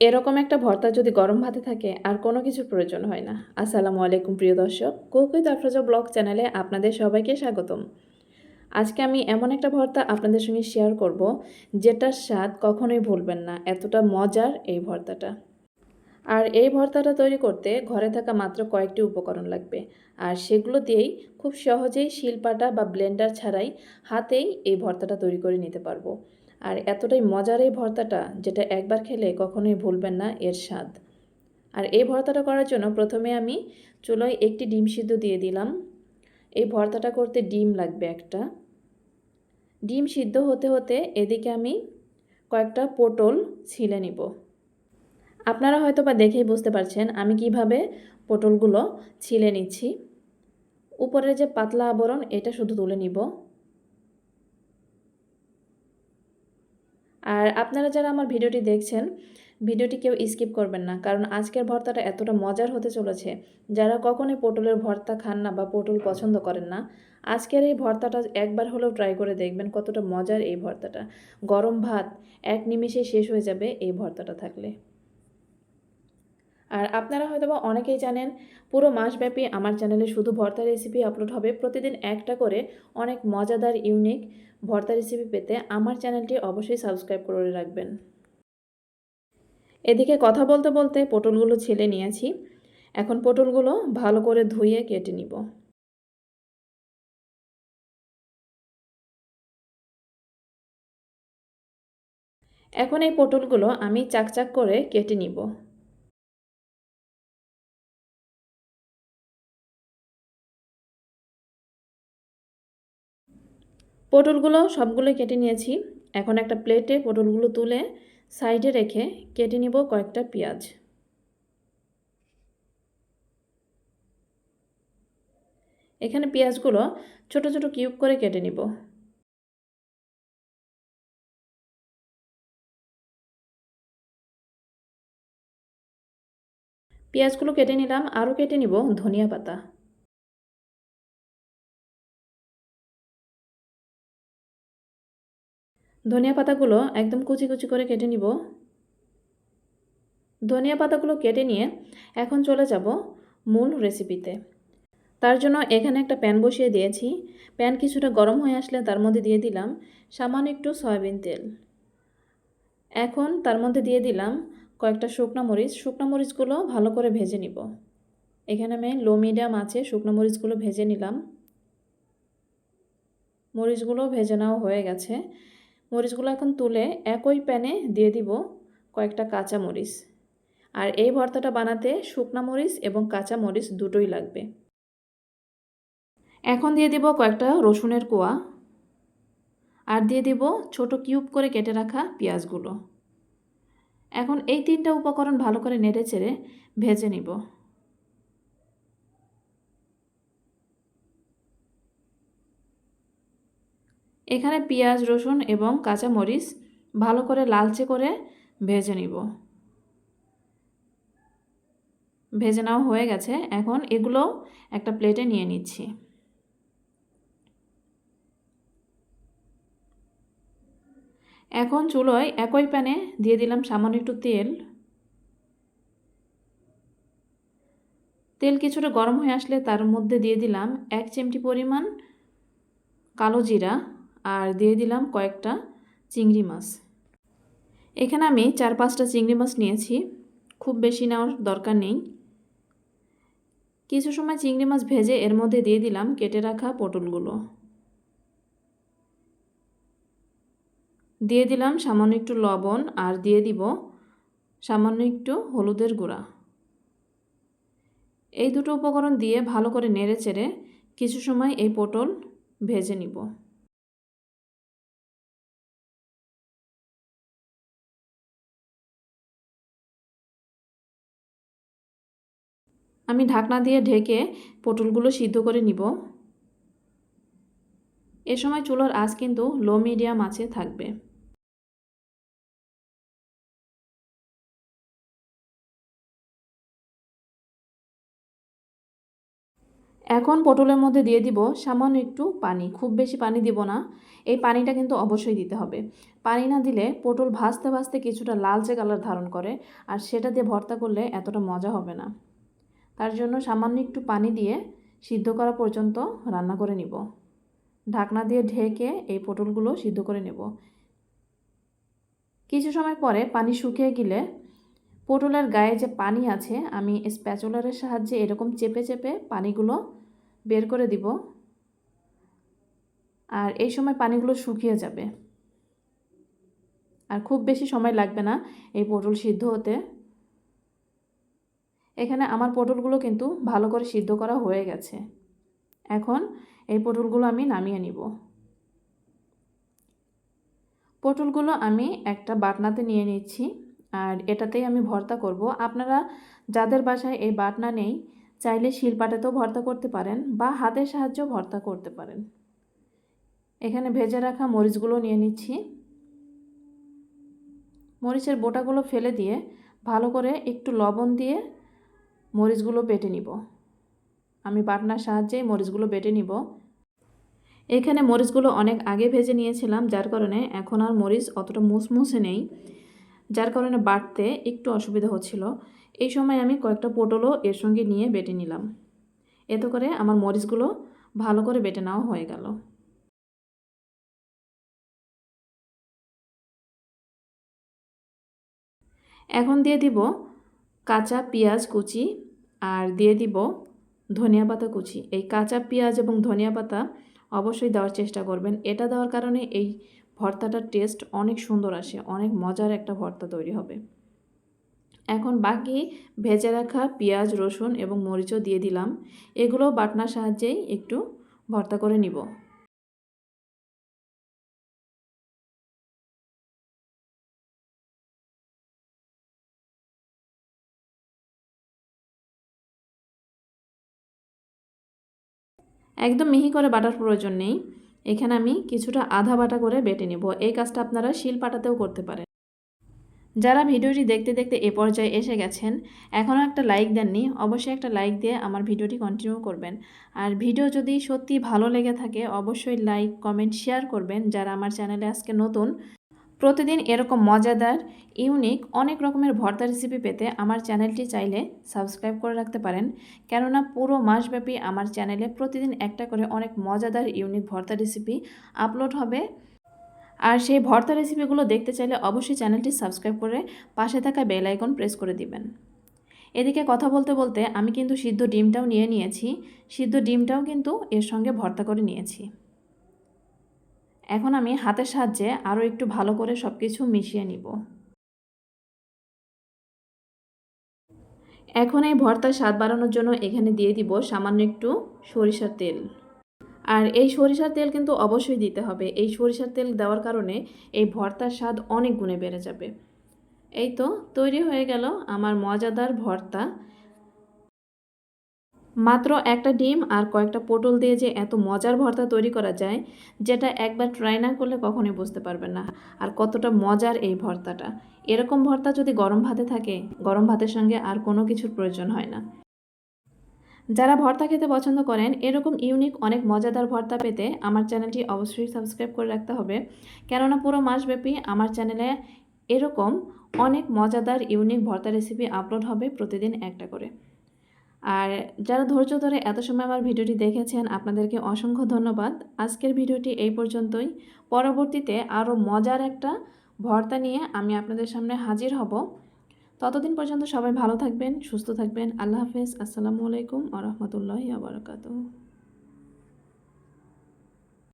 এরকম একটা ভর্তা যদি গরম ভাতে থাকে আর কোনো কিছুর প্রয়োজন হয় না। আসসালামু আলাইকুম প্রিয় দর্শক, কুক উইথ আফরোজা ব্লগ চ্যানেলে আপনাদের সবাইকে স্বাগতম। আজকে আমি এমন একটা ভর্তা আপনাদের সঙ্গে শেয়ার করব, যেটার স্বাদ কখনোই ভুলবেন না, এতটা মজার এই ভর্তাটা। আর এই ভর্তাটা তৈরি করতে ঘরে থাকা মাত্র কয়েকটি উপকরণ লাগবে। আর সেগুলো দিয়েই খুব সহজেই শিলপাটা বা ব্লেন্ডার ছাড়াই হাতেই এই ভর্তাটা তৈরি করে নিতে পারবো। আর এতটাই মজার এই ভর্তাটা, যেটা একবার খেলে কখনোই ভুলবেন না এর স্বাদ। আর এই ভর্তাটা করার জন্য প্রথমে আমি চুলায় একটি ডিম সিদ্ধ দিয়ে দিলাম। এই ভর্তাটা করতে ডিম লাগবে একটা। ডিম সিদ্ধ হতে হতে এদিকে আমি কয়েকটা পটল ছিলে নিব। আপনারা হয়তো বা দেখেই বুঝতে পারছেন আমি কিভাবে পটলগুলো ছিলে নিচ্ছি। উপরের যে পাতলা আবরণ এটা শুধু তুলে নিব। আর আপনারা যারা আমার ভিডিওটি দেখছেন, ভিডিওটি কেউ স্কিপ করবেন না, কারণ আজকের ভর্তাটা এতটা মজার হতে চলেছে। যারা কখনোই পটলের ভর্তা খান না বা পটল পছন্দ করেন না, আজকের এই ভর্তাটা একবার হলেও ট্রাই করে দেখবেন কতটা মজার এই ভর্তাটা। গরম ভাত এক নিমেষে শেষ হয়ে যাবে এই ভর্তাটা থাকলে। আর আপনারা হয়তোবা অনেকেই জানেন, পুরো মাসব্যাপী আমার চ্যানেলে শুধু ভর্তা রেসিপি আপলোড হবে। প্রতিদিন একটা করে অনেক মজাদার ইউনিক ভর্তা রেসিপি পেতে আমার চ্যানেলটি অবশ্যই সাবস্ক্রাইব করে রাখবেন। এদিকে কথা বলতে বলতে পটলগুলো ছিলে নিয়েছি। এখন পটলগুলো ভালো করে ধুয়ে কেটে নিব। এখন এই পটলগুলো আমি চাকচাক করে কেটে নিব। পটলগুলো সবগুলো কেটে নিয়েছি। এখন একটা প্লেটে পটলগুলো তুলে সাইডে রেখে কেটে নিব কয়েকটা পেঁয়াজ। এখানে পেঁয়াজগুলো ছোট ছোট কিউব করে কেটে নিব। পেঁয়াজগুলো কেটে নিলাম, আরও কেটে নিব ধনিয়া পাতা। ধনিয়া পাতাগুলো একদম কুচি কুচি করে কেটে নিব। ধনিয়া পাতাগুলো কেটে নিয়ে এখন চলে যাব মূল রেসিপিতে। তার জন্য এখানে একটা প্যান বসিয়ে দিয়েছি। প্যান কিছুটা গরম হয়ে আসলে তার মধ্যে দিয়ে দিলাম সামান্য একটু সয়াবিন তেল। এখন তার মধ্যে দিয়ে দিলাম কয়েকটা শুকনো মরিচ। শুকনো মরিচগুলো ভালো করে ভেজে নিব। এখানে আমি লো মিডিয়াম আছে শুকনো মরিচগুলো ভেজে নিলাম। মরিচগুলো ভেজে নেওয়া হয়ে গেছে। মরিচগুলো এখন তুলে একই প্যানে দিয়ে দিব কয়েকটা কাঁচা মরিচ। আর এই ভর্তাটা বানাতে শুকনো মরিচ এবং কাঁচা মরিচ দুটোই লাগবে। এখন দিয়ে দিব কয়েকটা রসুনের কোয়া। আর দিয়ে দিব ছোট কিউব করে কেটে রাখা পেঁয়াজগুলো। এখন এই তিনটা উপকরণ ভালো করে নেড়ে চেড়ে ভেজে নিব। এখানে পেঁয়াজ, রসুন এবং কাঁচা মরিচ ভালো করে লালচে করে ভেজে নিব। ভেজে নেওয়া হয়ে গেছে। এখন এগুলো একটা প্লেটে নিয়ে নিচ্ছি। এখন চুলোয় একই প্যানে দিয়ে দিলাম সামান্য একটু তেল। তেল কিছুটা গরম হয়ে আসলে তার মধ্যে দিয়ে দিলাম 1 চিমটি পরিমাণ কালো জিরা আর দিয়ে দিলাম কয়েকটা চিংড়ি মাছ। এখানে আমি 4-5টা চিংড়ি মাছ নিয়েছি, খুব বেশি নেওয়ার দরকার নেই। কিছু সময় চিংড়ি মাছ ভেজে এর মধ্যে দিয়ে দিলাম কেটে রাখা পটলগুলো। দিয়ে দিলাম সামান্য একটু লবণ আর দিয়ে দিব সামান্য একটু হলুদের গুঁড়া। এই দুটো উপকরণ দিয়ে ভালো করে নেড়ে চেড়ে কিছু সময় এই পটল ভেজে নিব। আমি ঢাকনা দিয়ে ঢেকে পটলগুলো সিদ্ধ করে নিব। এ সময় চুলার আঁচ কিন্তু লো মিডিয়াম আঁচে থাকবে। এখন পটলের মধ্যে দিয়ে দিব সামান্য একটু পানি, খুব বেশি পানি দিব না। এই পানিটা কিন্তু অবশ্যই দিতে হবে। পানি না দিলে পটল ভাজতে ভাজতে কিছুটা লালচে কালার ধারণ করে, আর সেটা দিয়ে ভর্তা করলে এতটা মজা হবে না। তার জন্য সামান্য একটু পানি দিয়ে সিদ্ধ করা পর্যন্ত রান্না করে নিব। ঢাকনা দিয়ে ঢেকে এই পটলগুলো সিদ্ধ করে নেব। কিছু সময় পরে পানি শুকিয়ে গেলে পটলের গায়ে যে পানি আছে আমি স্প্যাচুলারের সাহায্যে এরকম চেপে চেপে পানিগুলো বের করে দিব, আর এই সময় পানিগুলো শুকিয়ে যাবে। আর খুব বেশি সময় লাগবে না এই পটল সিদ্ধ হতে। এখানে আমার পটলগুলো কিন্তু ভালো করে সিদ্ধ করা হয়ে গেছে। এখন এই পটলগুলো আমি নামিয়ে নিব। পটলগুলো আমি একটা বাটনাতে নিয়ে নিচ্ছি, আর এটাতেই আমি ভর্তা করব। আপনারা যাদের বাসায় এই বাটনা নেই, চাইলে শিলপাটাতেও ভর্তা করতে পারেন বা হাতের সাহায্যেও ভর্তা করতে পারেন। এখানে ভেজে রাখা মরিচগুলো নিয়ে নিচ্ছি। মরিচের বোটাগুলো ফেলে দিয়ে ভালো করে একটু লবণ দিয়ে মরিচগুলো বেটে নিব। আমি বাটনার সাহায্যেই মরিচগুলো বেটে নিব। এখানে মরিচগুলো অনেক আগে ভেজে নিয়েছিলাম, যার কারণে এখন আর মরিচ অতটা মুসমুসে নেই, যার কারণে বাটতে একটু অসুবিধা হচ্ছিল। এই সময় আমি কয়েকটা পটলও এর সঙ্গে নিয়ে বেটে নিলাম। এতে করে আমার মরিচগুলো ভালো করে বেটে নেওয়া হয়ে গেল। এখন দিয়ে দিব কাঁচা পেঁয়াজ কুচি, আর দিয়ে দিব ধনিয়া পাতা কুচি। এই কাঁচা পেঁয়াজ এবং ধনিয়া পাতা অবশ্যই দেওয়ার চেষ্টা করবেন। এটা দেওয়ার কারণে এই ভর্তাটার টেস্ট অনেক সুন্দর আসে, অনেক মজার একটা ভর্তা তৈরি হবে। এখন বাকি ভেজে রাখা পেঁয়াজ, রসুন এবং মরিচও দিয়ে দিলাম। এগুলো বাটনার সাহায্যেই একটু ভর্তা করে নিব। একদম মিহি করে বাটার প্রয়োজন নেই। এখানে আমি কিছুটা আধা বাটা করে বেটে নেব। এই কাজটা আপনারা শিলপাটাতেও করতে পারেন। যারা ভিডিওটি দেখতে দেখতে এ পর্যায়ে এসে গেছেন, এখনও একটা লাইক দেননি, অবশ্যই একটা লাইক দিয়ে আমার ভিডিওটি কন্টিনিউ করবেন। আর ভিডিও যদি সত্যি ভালো লেগে থাকে অবশ্যই লাইক, কমেন্ট, শেয়ার করবেন। যারা আমার চ্যানেলে আজকে নতুন, প্রতিদিন এরকম মজাদার, ইউনিক অনেক রকমের ভর্তা রেসিপি পেতে আমার চ্যানেলটি চাইলে সাবস্ক্রাইব করে রাখতে পারেন। কেননা পুরো মাসব্যাপী আমার চ্যানেলে প্রতিদিন একটা করে অনেক মজাদার ইউনিক ভর্তা রেসিপি আপলোড হবে। আর সেই ভর্তা রেসিপিগুলো দেখতে চাইলে অবশ্যই চ্যানেলটি সাবস্ক্রাইব করে পাশে থাকা বেল আইকন প্রেস করে দিবেন। এদিকে কথা বলতে বলতে আমি কিন্তু সিদ্ধ ডিমটাও নিয়ে নিয়েছি। সিদ্ধ ডিমটাও কিন্তু এর সঙ্গে ভর্তা করে নিয়েছি। এখন আমি হাতের সাহায্যে আরও একটু ভালো করে সব কিছু মিশিয়ে নিব। এখন এই ভর্তার স্বাদ বাড়ানোর জন্য এখানে দিয়ে দিব সামান্য একটু সরিষার তেল। আর এই সরিষার তেল কিন্তু অবশ্যই দিতে হবে। এই সরিষার তেল দেওয়ার কারণে এই ভর্তার স্বাদ অনেক গুণে বেড়ে যাবে। এই তো তৈরি হয়ে গেল আমার মজাদার ভর্তা। মাত্র একটা ডিম আর কয়েকটা পটল দিয়ে যে এত মজার ভর্তা তৈরি করা যায়, যেটা একবার ট্রাই না করলে কখনোই বুঝতে পারবেন না আর কতটা মজার এই ভর্তাটা। এরকম ভর্তা যদি গরম ভাতে থাকে, গরম ভাতের সঙ্গে আর কোনো কিছুর প্রয়োজন হয় না। যারা ভর্তা খেতে পছন্দ করেন, এরকম ইউনিক অনেক মজাদার ভর্তা পেতে আমার চ্যানেলটি অবশ্যই সাবস্ক্রাইব করে রাখতে হবে। কেননা পুরো মাসব্যাপী আমার চ্যানেলে এরকম অনেক মজাদার ইউনিক ভর্তা রেসিপি আপলোড হবে প্রতিদিন একটা করে। আর যারা ধৈর্য ধরে এত সময় আমার ভিডিওটি দেখেছেন, আপনাদেরকে অসংখ্য ধন্যবাদ। আজকের ভিডিওটি এই পর্যন্তই। পরবর্তীতে আরও মজার একটা ভর্তা নিয়ে আমি আপনাদের সামনে হাজির হব। ততদিন পর্যন্ত সবাই ভালো থাকবেন, সুস্থ থাকবেন। আল্লাহ হাফেজ। আসসালামু আলাইকুম ওয়া রাহমাতুল্লাহি ওয়া বারাকাতুহু।